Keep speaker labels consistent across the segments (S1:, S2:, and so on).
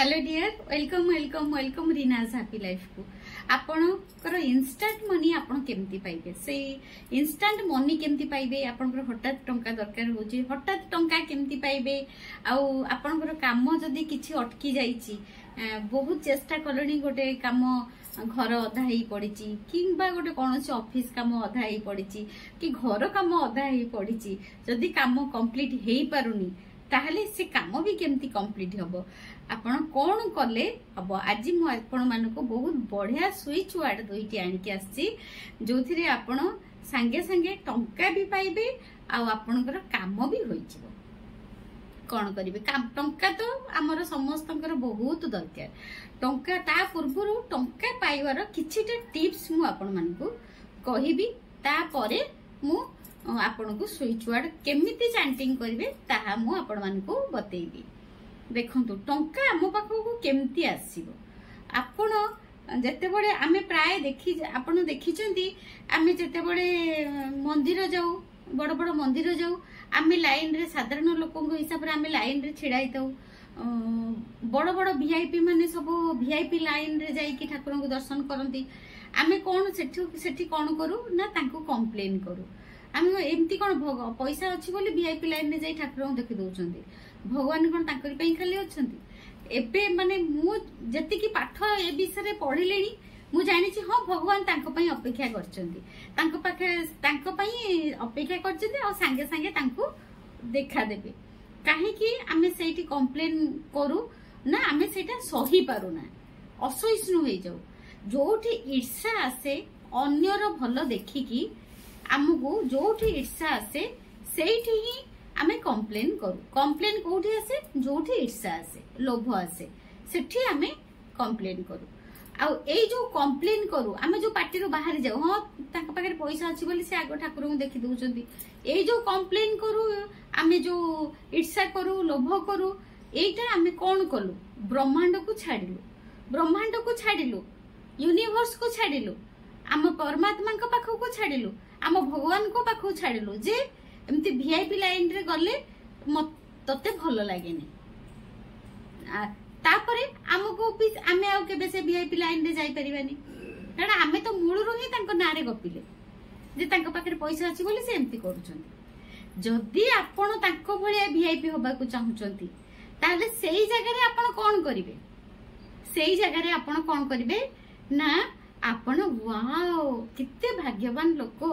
S1: Hello dear welcome welcome welcome Reena's happy life को आपणकर instant money आपण केमती पाइबे से इंस्टांट मनी केमती पाइबे आपणकर हठात टंका दरकार होची हठात टंका केमती पाइबे आउ आपणकर काम जदी किछि अटकी जाईची बहुत चेष्टा कलनी गोटे काम घर अधा ही पड़ी किंबा गोटे कौन ऑफिस काम अधा ही पड़ी कि घर काम अधा ही पड़ी जदि काम कंप्लीट हो पारुनी ताहले से काम भी केमती कंप्लीट हबो आपण कौन कले हम आज मुझे बहुत बढ़िया स्विच वार्ड दुईटी आनिकी आसी जो थी आपण सांगे सांगे टंका भी पाइबे आपणकर काम भी होइजिवो कौन करिवे टंका तो आमर समस्तंकर बहुत दरकार टंका ता पूर्व टंका पाइबार किछिटा टिप्स मु आपण मानकु कहिबी ता परे मु आपण को स्विच वार्ड केमिति चैंटिंग करिवे ताहा मु आपण मानकु बतेइबी देखंतु टंका आम पाखकु केमिति आसीबो आपण जेते बडे आमे प्राय देखि आपण देखिचंती आमे जेते बडे मंदिर जाऊ बड़ बड़ मंदिर जाऊ आमे लाइन रे साधारण लोकों हिसाब रे आमे लाइन रे छिड़ाई ताऊ बड़ बड़ वीआईपी माने सब वीआईपी लाइन रे जाई कि ठाकुर को दर्शन करंती आमे कोन सेठी कोन करू ना तांको कंप्लेन करू आमे एमती कोन पैसा अछि बोली वीआईपी लाइन रे जाई ठाकुर को देखि दउचंती भगवान कोन तांकरी पई खाली अछंती एबे माने मु जति कि पाठ ए विषय पढिलेनी मु जानि छी हां भगवान तांको पई अपेक्षा करचंती तांको पाखे तांको पई अपेक्षा करचंती आ संगे संगे तांको देखा देबे काहे कि आमे सेठी कंप्लेन करू ना आमे सेटा सही पारू ना असहिष्णु हो जाऊ जोठी ईर्षा आसे अन्यर भलो देखि कि हमको जोठी ईर्षा आसे सेठी ही आमे कंप्लेन करू कंप्लेन कोठी आसे जोठी ईर्षा आसे लोभ आसे सेठी आमे कंप्लेन करू आ ए जो कंप्लेन करू आमे जो पार्टी रो बाहर जाऊ हां ताका पाखे पैसा अछि बोली से आगो ठाकुर को देखि दउचंती ए जो कंप्लेन करू आमे जो ईर्षा करू लोभ करू एटा आमे कोन कलु ब्रह्मांड को छाडिलु यूनिवर्स को छाडिलु आम परमात्मा को पाखो को छाडिलु आम भगवान को पाखो छाडिलु जे एमती वीआईपी लाइन रे गले तते भलो लागेनी तापरे हमको भी आमे आउ केबे से वीआईपी लाइन रे जाई परिबानी कारण आमे तो मूल रो ही तांको नारे गपिले जे तांको पाखरे पैसा अछि बोली से एमती करूचंती जदी आपण तांको भलिया वीआईपी होबा को चाहुचंती ताले सेही जगह रे आपण कोन करिवे सेही जगह रे आपण कोन करिवे ना आपण वाओ किते भाग्यवान लोक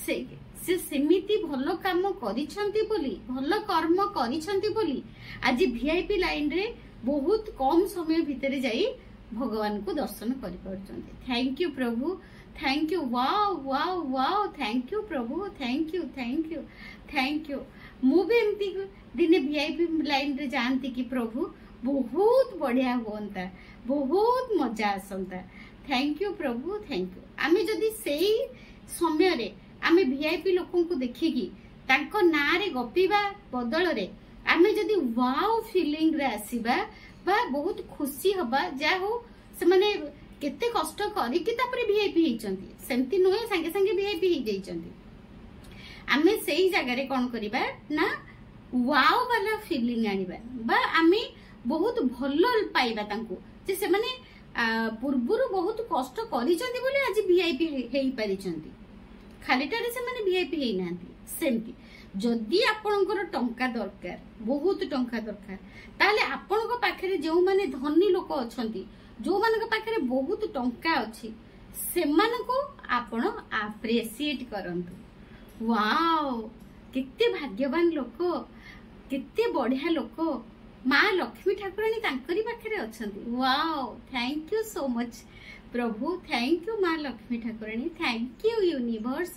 S1: से सेमिति भलो काम करिछंती बोली भलो कर्म करिछंती बोली आज वीआईपी लाइन रे बहुत कम समय भितरे जाई भगवान को दर्शन करि परछंती थैंक यू प्रभु thank you wow wow wow thank you प्रभु thank you thank you thank you मु भी एमती दिने वीआईपी लाइन रे जानती कि प्रभु बहुत बढ़िया होंता बहुत मजा आसंता थैंक यू प्रभु थैंक यू आमे जदी सेही समय रे आमे वीआईपी लोकों को देखिकी तांको नारे गपीबा बदल रे आमे जदी वाओ फीलिंग रे आसीबा बा बहुत खुशी हबा जा हो से माने केते कष्ट करी कि तापरे वीआईपी हेचंती सेमती नोए संगे संगे वीआईपी हे जाइचंती आमे सेही जगह रे कोन करिबा ना वाओ वाला फीलिंग आनिबा बा आमे बहुत भलो पाइबा तांको जे से माने पूर्वरु बहुत कष्ट करिचंती बोले आज वीआईपी हेई पारिचंती खालीटारे से माने वीआईपी हेई नांती सेमती जदि आपणकर टंका दरकार बहुत टंका दरकार ताले आपणको पाखरे जो माने धनी लोक अछंती जो मानक पाखरे बहुत टंका अछि सेमानको आपण अप्रिशिएट करंतु वाओ किते भाग्यवान लोक किते बढ़िया लोक माँ लक्ष्मी ठाकुरानी तांकरी पाखरे अछंती wow thank you so much प्रभु थैंक यू माँ Lakshmi Thakurani thank you universe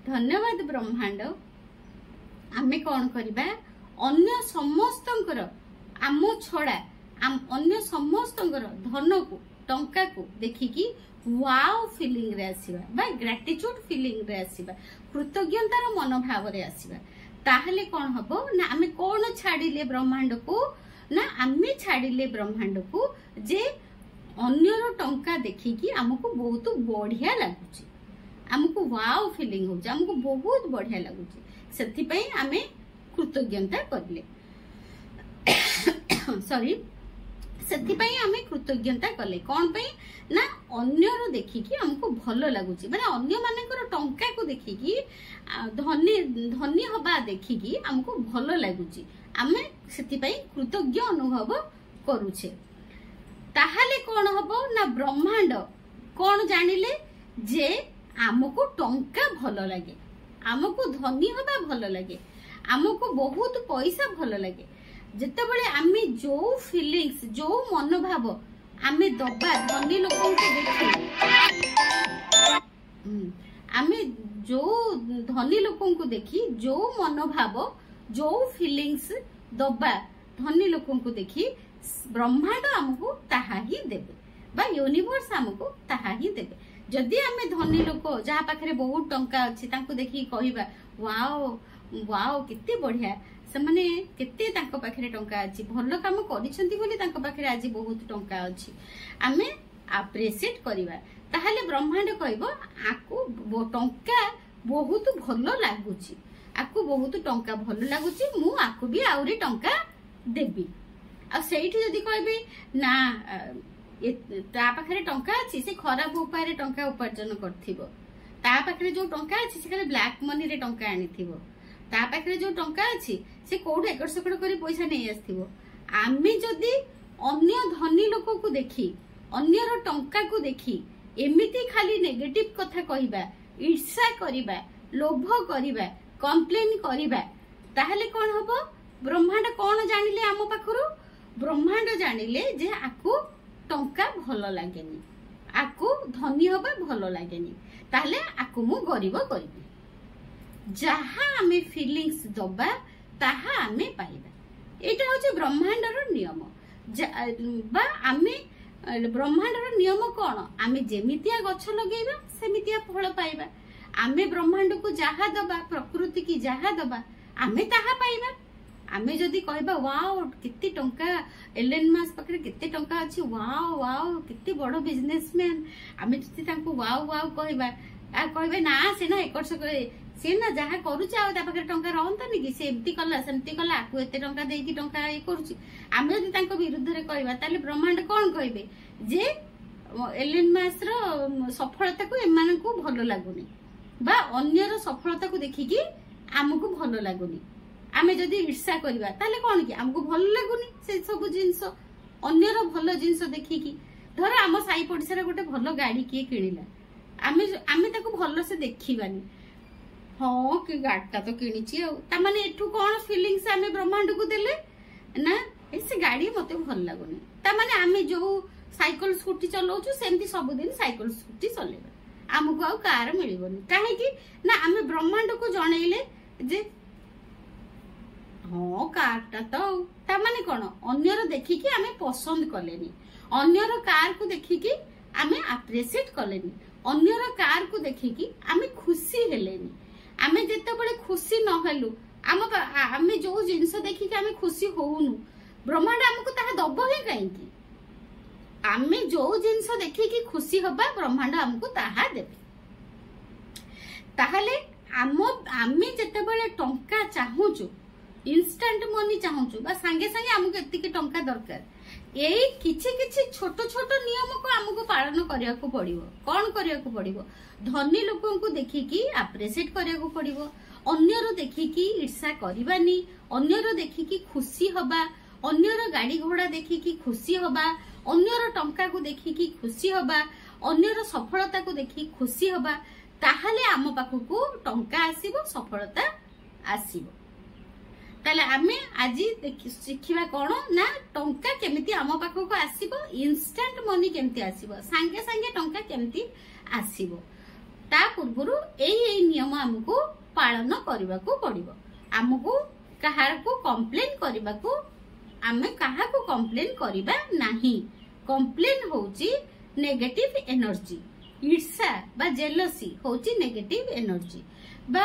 S1: धन्यवाद ब्रह्मांड आमे कौन करिबा अन्य समस्तंकर आम छड़ा अन्य समस्तंकर धन को टंका को देखिकी वाओ फीलिंग रे आसीबा बा ग्रेटिट्यूड फीलिंग रे आसीबा कृतज्ञतार मनोभाव रे आसीबा ताहले कौन हबो ना आमे कौन छाडिले ब्रह्मांड को ना आमे छाडिले ब्रह्मांड को जे अन्यर टंका देखिकी हमको बहुत बढ़िया लागुची हमको वाओ फीलिंग हो हमको बहुत बढ़िया लागुची सेति पई आमे कृतज्ञता करले सॉरी ସେଥିପାଇଁ ଆମେ କୃତଜ୍ଞତା କଲେ କଣ ପାଇଁ ନା ଅନ୍ୟର ଦେଖିକି ଆମକୁ ଭଲ ଲାଗୁଛି ମାନେ ଅନ୍ୟ ମାନଙ୍କର ଟଙ୍କାକୁ ଦେଖିକି ଧନୀ ଧନୀ ହବା ଦେଖିକି ଆମକୁ ଭଲ ଲାଗୁଛି ଆମେ ସେଥିପାଇଁ କୃତଜ୍ଞ ଅନୁଭବ କରୁଛେ ତାହେଲେ କଣ ହବ ନା ବ୍ରହ୍ମାଣ୍ଡ କଣ ଜାଣିଲେ ଯେ ଆମକୁ ଟଙ୍କା ଭଲ ଲାଗେ ଆମକୁ ଧନୀ ହବା ଭଲ ଲାଗେ ଆମକୁ ବହୁତ ପଇସା ଭଲ ଲାଗେ ଯେତେବେଳେ ଆମେ ଯୋଉ ଫିଲିଂस ଯୋଉ मनोभाव आमे दबा धनी लोकों को देखी आमे जो धनी लोकों को देखी जो मनोभाव जो फीलिंग्स दबा धनी लोकों को देखी ब्रह्मांड हमको ताहा ही देबे बा यूनिवर्स हमको ताहा ही देबे जदि आमे धनी लोक जहा पाखरे बहुत टंका अछि तांको देखि कहिबा वाओ वाओ किते बढ़िया से माने केते तांको पाखरे टंका अछि भलो काम करिसंती बोली तांको पाखरे आज बहुत टंका अछि आमे अप्रिशिएट करिबा ताहाले ब्रह्मांड कहबो आकु टंका बहुत भलो लागुची आकु बहुत टंका भलो लागुची मु आकु भी आउरी टंका देबी आ सेठी जदी कहबी ना ता पाखरे टंका अछि से खराब उपाय रे टंका उपार्जन करथिबो ता पाखरे जो टंका अछि से खाली ब्लैक मनी रे टंका आनिथिबो ता पाखरे जो टंका अछि से कोड एकड़ सकड़ करी पैसा नै आस्थिबो आमी जदी अन्य धनी लोक को देखी अन्यर टंका को देखी एमिति खाली नेगेटिव कथा कहिबा ईर्ष्या करिबा लोभ करिबा कंप्लेन करिबा ताहले कोन हबो ब्रह्मांड कोन जानिले आम पाखरु ब्रह्मांड जानिले जे आकु टंका भलो लागेनी आकु धनी होबा भलो लागेनी ताहले आकु मु गरीब करबी जहा आमे फीलिंग्स दबा ताहा आमे पाइबा एटा होचे ब्रह्मांडर नियम बा आमे ब्रह्मांडर नियम कोन आमे जेमितिया गछ लगेबा सेमितिया फल पाइबा आमे ब्रह्मांड को जहा दबा प्रकृति की जहा दबा आमे ताहा पाइबा आमे जदी कहबा वाओ कित्ती टंका एलन मास पकरे कित्ती टंका अछि वाओ वाओ कित्ती बड़ो बिजनेसमैन आमे जदी तांको वाओ वाओ कहबा आ कहबे ना से ना एकड़ से ना जहा करूछ आ ता पकरे टंका रहंतनी कि से एम्ति कला सेम्ति कला आकु एते टंका देकी टंका ए करूछ आमे जदी तांको विरुद्ध रे कहबा ताले ब्रह्मांड कोन कहबे जे एलन मास रो सफलता को एमान को भलो लागुनी बा अन्यर सफलता को देखि कि हमकु भलो लागुनी आमे जदी ईर्ष्या करबा ताले कोन कि हमकु भलो लागुनी से सब जिंस अन्यर भलो जिंस देखि कि धर हम साई पडिसा गोटे भलो गाड़ी के किनिला आमे आमे ताको भलो से देखिबानी हाँ कि गाड़ीटा तो किनिची आ ता माने एठु कोन फीलिंग्स आमे ब्रह्मांड को देले ना से गाड़ी मते भल लागुनी ता माने आमे जो साइकिल स्कूटी चलाउछु सेमती सब दिन साइकिल स्कूटी चलेबा हमकु आ कार मिलिबोनी काहे कि ना आमे ब्रह्मांड को जणैले जे हाँ कारटा तो ता माने कोन अन्यर देखि कि आमे पसंद कलेनी अन्यर कार को देखि कि आमे अप्रिशिएट कलेनी अन्यर कार को देखि कि आमे खुशी हेलेनी आमे जेते बळे खुशी न हेलु आमे जो जिंस देखि कि आमे खुशी होउनु ब्रह्मांड हमकु ताहा दबो हे काई कि आमे जो जिंस देखि कि खुशी होबा ब्रह्मांड हमकु ताहा देबे ताहाले आमे जेते बळे टंका चाहूचु इंस्टेंट मनी चाहूचु बा संगे संगे हमकु एतिके टंका दरकार एई किछि किछि छोट छोट नियम को हमकु पालन करिया को पड़िबो कोन करिया को पड़िबो धनी लोकों को देखि कि अप्रिशिएट करिया को पड़िबो अन्यर देखि कि ईर्ष्या करिबानी अन्यर देखि कि खुशी होबा अन्यर गाड़ी घोड़ा देखि कि खुशी होबा अन्यर टंका को देखि कि खुशी होबा अन्यर सफलता को देखि खुशी होबा ताहाले आम पाखकु टंका आसीबो सफलता आसीबो ताले आमे आजी शिखिबा कोन ना टंका केमिति आम पाखकु आसीबो इंस्टेंट मनी केमिति आसीबो संगे संगे टंका केमिति आसीबो ता पूर्वरु एई नियम हमकु पालन करबाकू पड़िबो हमकु कहारकु कंप्लेन करबाकू आमे कहाकु कंप्लेन करिबा नाही कंप्लेन होची नेगेटिव एनर्जी ईर्ष्या बा जेलसी होची नेगेटिव एनर्जी बा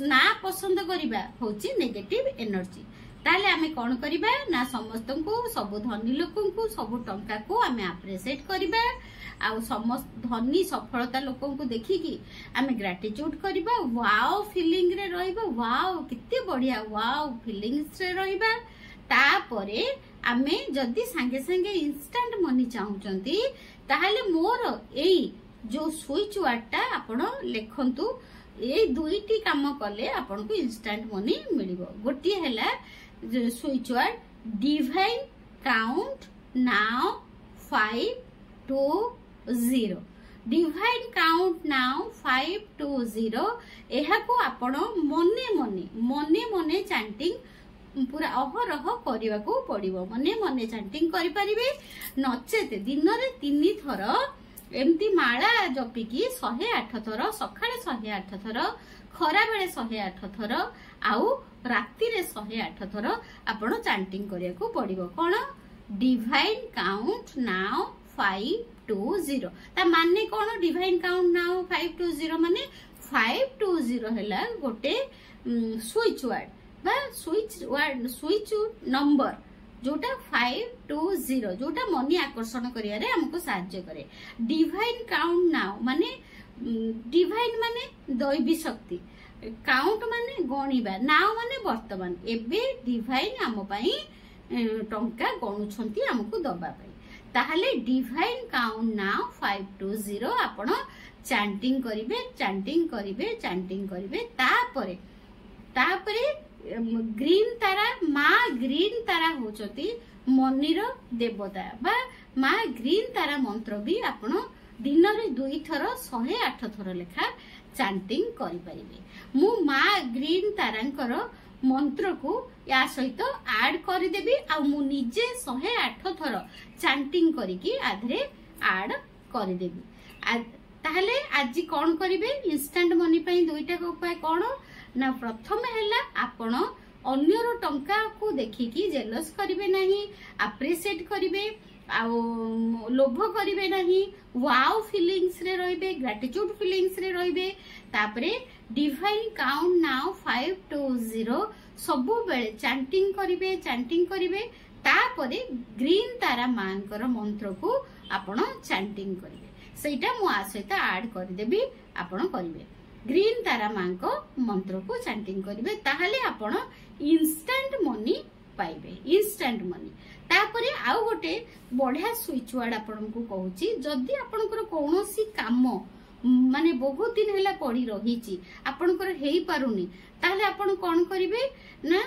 S1: ना पसंद करिबा होची नेगेटिव एनर्जी ताले आमे कोन करिबा ना समस्त को सब धनी लोकन को सब टंका को आमे अप्रिशिएट करिबा आ समस्त धनी सफलता लोकन को देखि कि आमे ग्रेटिट्यूड करिबा वाओ फीलिंग रे रहइबा वाओ कित्ते बढ़िया वाओ फीलिंग्स रे रहइबा तापरे आमे जदि सांगे सांगे इंस्टेंट मनी चाहूचंती ताहले मोर एई जो स्विच वर्डटा आपण लेखंतु ए दुईटी काम कले आपण को इंस्टेंट मनी मिलिबो गोटी हैला switch word divine count now 5 to 0 divine count now 5 to 0 एहा को आपण मने मने मने चैंटिंग पूरा अहरह करने को पड़ो मने मने चैंटिंग करि परिबे नचेत दिन रे 3 थर एमती माला जपिकी 108 थर सकाळे 108 थर खरा बेले 108 थर आउ राति रे 108 थर आपण चैंटिंग करिया को पड़ो कोन डिवाइन काउंट नाउ 5 to 0 ता माने कोन डिवाइन काउंट नाउ 5 to 0 माने 5 to 0 हैला गोटे स्विच वर्ड बा स्विच नंबर जोटा 5 to 0 जोटा मनी आकर्षण करिया रे हमको सहायता करे डिवाइन काउंट नाउ माने डिवाइन माने दैवी शक्ति काउंट माने गणिबा नाउ माने वर्तमान एबे डिवाइन हम पई टंका गणुछंती हमको दबा पई ताहले डिवाइन काउंट नाउ 5 to 0 आपण चैंटिंग करिवे तापरे ग्रीन तारा माँ ग्रीन तारा होचती मनीर देवता बा माँ ग्रीन तारा मंत्र भी आपण दिन रे 2 थर 108 थर लेखा चैंटिंग करि परिबे मु माँ ग्रीन तारांकर मंत्र को या सहित ऐड कर देबी आ मु निजे 108 थर चैंटिंग करिकी आधरे ऐड कर देबी ताहले आज कौन करिवे इंस्टेंट मनी पई दुईटा उपाय कौन ना प्रथम हैला आपण अन्यर टंका को देखिकी जेलस करिवे नाही अप्रिशिएट करिवे आ लोभ करिवे नाही वाओ फीलिंग्स रे रहिबे ग्रेटिट्यूड फीलिंग्स रे रहिबे तापरे डिवाइन काउंट नाउ 5 to 0 सबु बेले चैंटिंग करिवे तापरे ग्रीन तारा मानकर मंत्र को आपण चैंटिंग करिवे सेटा मु आ सहित ऐड कर देबी आपण करिवे ग्रीन तारा मां को मंत्र को चैंटिंग करिवे ताहले आपण इंस्टेंट मनी पाइबे इंस्टेंट मनी तापरे आउ गोटे बढ़िया स्विच वर्ड आपण को कहूची जदी आपनकर कोनोसी काम माने बहुत दिन हैला पड़ी रहीची आपनकर हेई पारुनी ताहले आपण कोन करिवे ना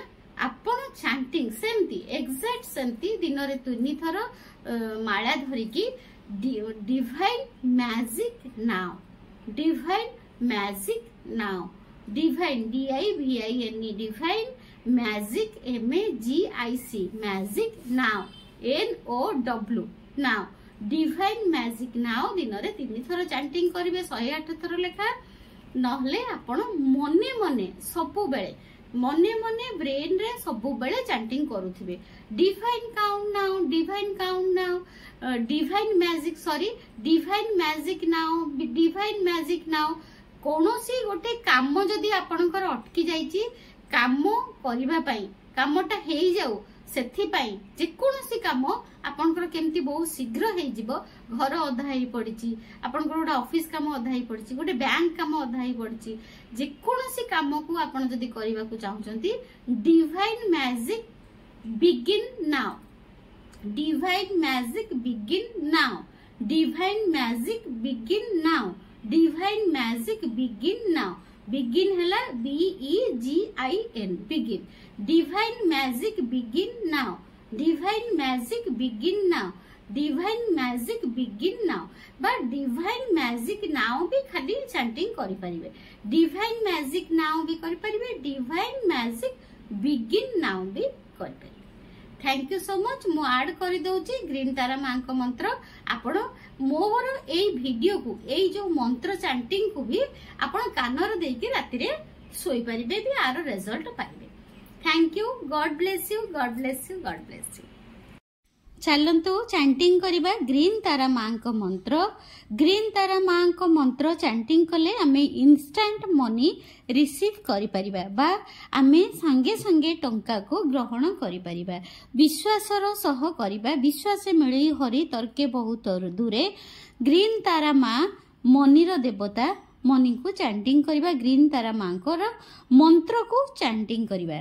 S1: आपण चैंटिंग सेमती एग्जैक्ट सेमती दिन रे 3 थर माला धरिकी divine magic now divine magic now divine DIVINE divine magic MAGIC magic now NOW now divine magic now दिन रे 3 थर चैंटिंग करिवे 108 थर लेखा नहले आपण मने मने सबु बेले मने मने ब्रेन रे सबु बेले चैंटिंग करूथिबे divine count now divine magic now कोनोसी गोटे काम जदी आपनकर अटकी जाईची काम करिबा पई कामटा हेई जाऊ सेथि पई जे कोनोसी काम आपनकर केमती बहुत शीघ्र हेई जिवो घर अधा हेई पड़िची आपनकर गोटे ऑफिस काम अधा हेई पड़िची गोटे बैंक काम अधा हेई पड़िची जे कोनोसी काम को आपन जदी करिबा को चाहउचंती divine magic begin now divine magic begin now divine magic begin now divine magic begin now begin हैला BEGIN begin divine magic begin now divine magic begin now divine magic begin now बा divine magic now भी खाली chanting करि परिबे divine magic now भी करि परिबे divine magic begin now भी करि परिबे थैंक यू सो मच मु ऐड कर दउची ग्रीन तारा मां को मंत्र आपण मोर एई वीडियो को एई जो मंत्र चैंटिंग को भी आपण कानर देकी राति रे सोई परिबे भी आरो रिजल्ट पाइबे thank you god bless you god bless you god bless you चलंतु चैंटिंग करिबा ग्रीन तारा मां को मंत्र चैंटिंग कले आमे इंस्टेंट मनी रिसीव करि परिबा बा आमे संगे संगे टंका को ग्रहण करि परिबा विश्वासर सह करिबा विश्वास मिली हरि तर्के बहुत दूरे ग्रीन तारा मां मनीर देवता मनी को चैंटिंग करिबा ग्रीन तारा मां को मंत्र को चैंटिंग करिबा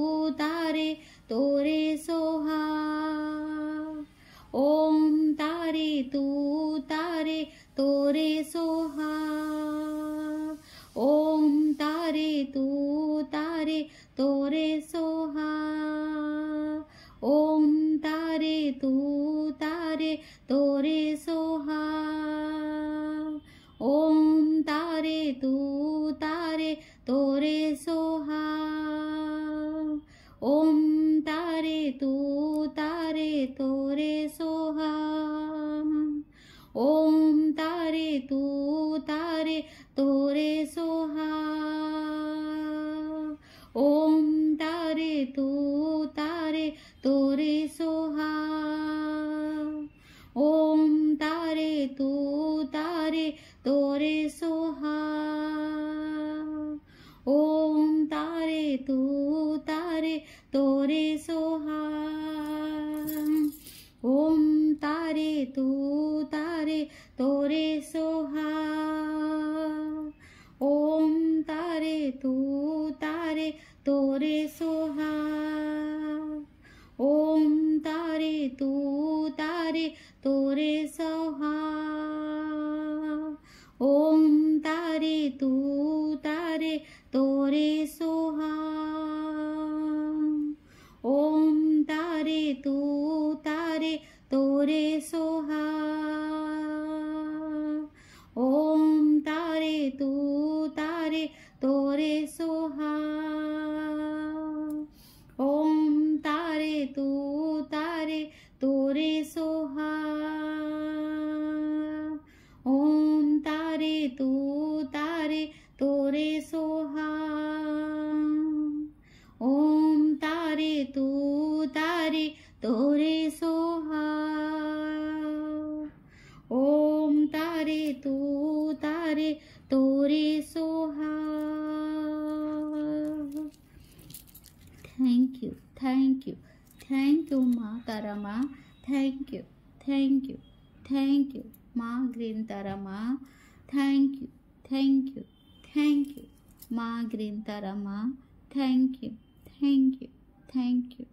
S1: तोरे सोहा ओम तारे तू तारे तोरे सोहा ओम तारे तू तारे तोरे सोहा ओम तारे तू तारे तोरे सोहा ओम तारे तू तारे तोरे सोहा ओम तारे तू तारे तोरे सोहा ओम तारे तू तारे तोरे सोहा ओम तारे तू तारे तोरे सोहा ओम तारे तू तारे तोरे सोहा ओम तारे तू तारे तोरे सोहा ओम तारे तू तारे तोरे सोहा ओम तारे तू तारे तोरे सोहा ओम तारे तू तारे तोरे सोहा ओम तारे तू तारे तोरे सोहा ओम तारे तू तारे तोरे सोहा ओम तारे तू तारे तोरे सोहा ओम तारे तू तारे तोरे सोहा ओम तारे तू तारे तोरे Soha. Thank you thank you thank you माँ तारा माँ, thank you thank you thank you माँ ग्रीन तारा माँ, thank you thank you thank you माँ ग्रीन तारा माँ, thank you thank you thank you.